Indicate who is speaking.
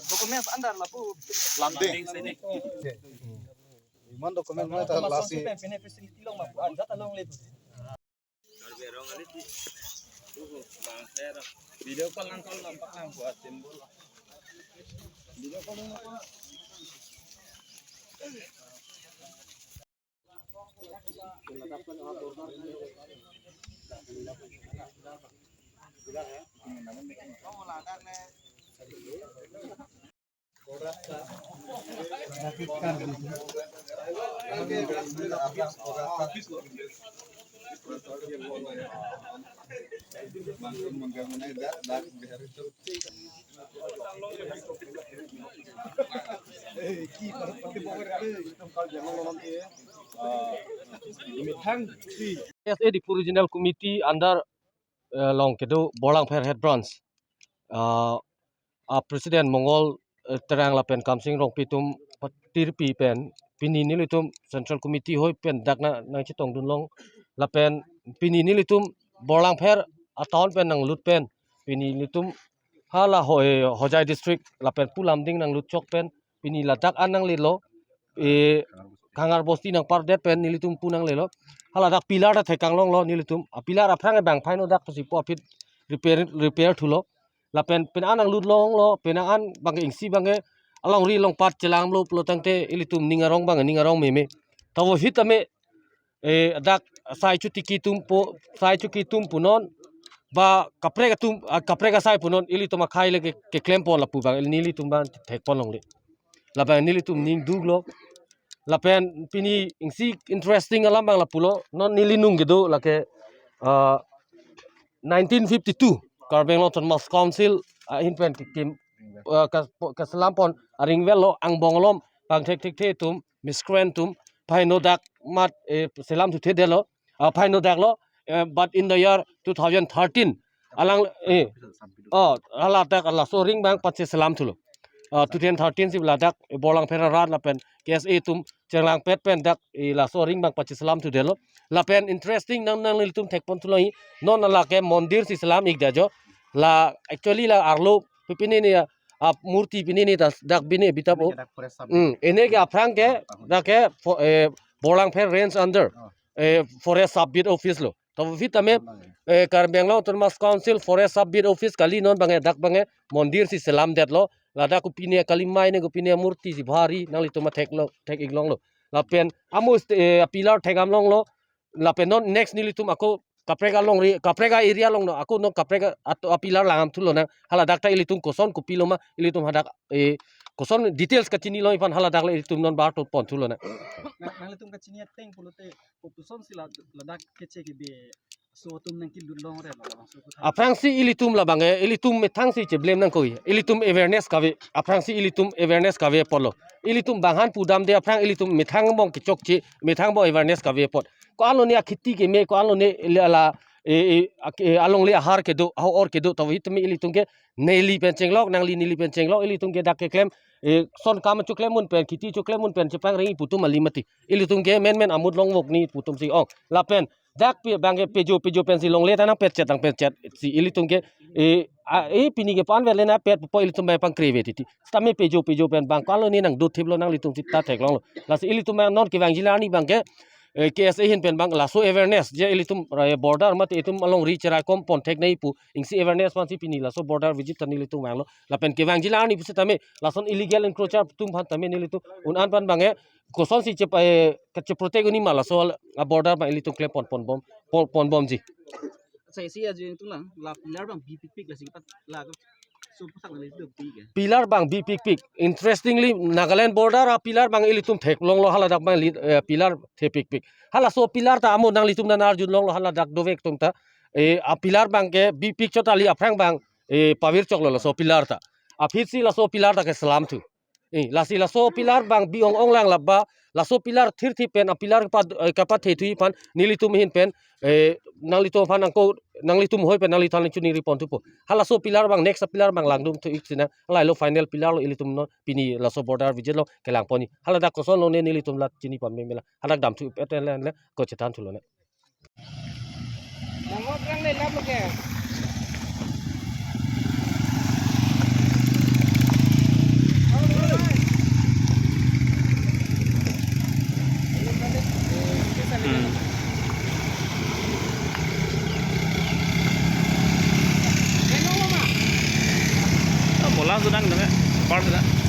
Speaker 1: Dokumen andar lah pu.
Speaker 2: Landing sini. Iman dokumen mana tak lasi.
Speaker 1: Facility long mapu ada talong le.
Speaker 3: Video call lang lampak lang buat simbol. Video call lang ako.
Speaker 4: KSA the Regional Committee under long kedo Bolang Fair Head Branch. President Mongol terang lapen kamsing rong pitum tirpi pen pinini litum Central Committee hoi pen dakna nang chitong dunlong lapen pinini litum Bolang Fair ataun pen nang lut pen pini litum hala hojai district lapen pulamding nang lut chok pen pini ladak anang lelo kangar bosti nang pardet pen nilitum punang lelo hala dak pilar da thekang long lo nilitum pilar aprang bang phaino dak pasi profit repair thulo lapen pen anang lut long lo penangan bang ingsi bange along ri long pat chelang lo plotangte ilitum ningarong meme tawo hitame dak sai chuti tum punon ba kaprega sai punon ilitum khai le ke klem pon la pu bang nilitum ban thek pon long le laban nilitum ning duglo lapen pini ingsi interesting alam bang la pulo non nilinung gitu lake 1952 Karbeng Loton Mas Council in pen kim kaselampon aring velo ang bongolom bang tek tum miscreantum paino dak mat selam tu thedelo paino dak lo but in the year 2013 alang ala dak ala soring bang patse selam tu lo 2013 si ladak bolang perarat lapen KSA tum cerlang pet pen dak la soring bang patse selam tu delo lapen interesting nang litum tek pon tu loi non ala ke mondir si selam ik dajo la actually la arlo pipini ni murti pinini dak bini bitapo ene ke aprang ke dak ke bolang per range under forest subbit office lo to vitame Karbeng Loton Mas Council forest subbit office kali non bange dak bange mondir si selam det lo lada ku pinia kalimai ne ku pinia murti si bhari nang li tuma thek iglong lo lapen amus pilar thegam long lo lapen non next ni li tum ako kaprega area long no aku no kaprega atau pilar langam thulo na hala dakta ilitum koson ku piloma ilitum hadak koson details kachini lo ipan hala dakle ilitum non bar to pon thulo na
Speaker 1: Nang litum kachini teng pulote popuson sila ladak kece ke be so tum nang kil long re
Speaker 4: aprang si ilitum la bange ilitum methang si cheblem nang koi ilitum awareness kave aprang si ilitum awareness kave polo ilitum banghan pudam de aprang ilitum methang bong kichok chi methang bo awareness kave pot ko alo ne khiti ke me ko alo ne la along le har ke do how or ke do to hit me ilitum ke neli penceng lok nang li nili penceng lok ilitum ke dak ke klem son kam chu klem mun pen khiti chu klem mun pen chepang ri putum alimati ilitum ke men amut long wok ni putum si ong la pen dak pe bange pejo pensi long le tanang pet chat si ilitum ke pini ke pan vele na pet po ilitum ba pang creativity stame pejo pen bang kalo ni nang do thiblo nang litum si ta thek long lo la si ilitum non ke bang jilani bang ke KSA hin pen bang la so awareness je ilitum border mat itum along reach ra kom pon thek nei pu ingsi awareness pan si pini la so border visit tani litum mang lo la pen ke bang jilani pu tame la son illegal encroacher tum phan tame ni litu un an pan bange koson si che protect ni mala so border ba ilitum klem pon bom ji
Speaker 1: saya sih aja itu lah pilar bang bipik lah sih lah so pasang lagi itu bipik ya
Speaker 4: pilar bang bi pik pik interestingly Nagaland border a pilar bang ilitum thek long lo hala dak bang pilar the pik pik hala so pilar ta amo nang litum na arjun long lo hala dak dovek tum ta a pilar bang ke bi pik chota li aprang bang pavir chok lo so pilar ta a phitsi la so pilar ta ke salam thu la si la so pilar bang bi ong lang labba la so pilar thir thi pen a pilar ka pa the thui pan nilitum hin pen nang litum pan ang ko nang litum hoi pen nang litan chu ni ripon tu po hala so pilar bang next pilar bang langdum thu iksina hala lo final pilar lo ilitum no pini la so border visit lo kelang poni hala dak ko son lo ne nilitum la chini pam mela hala dam thu eten le ko chetan thu lo ne
Speaker 5: Nangok lang le lab ke.
Speaker 3: Bola sudah nih, bar sudah.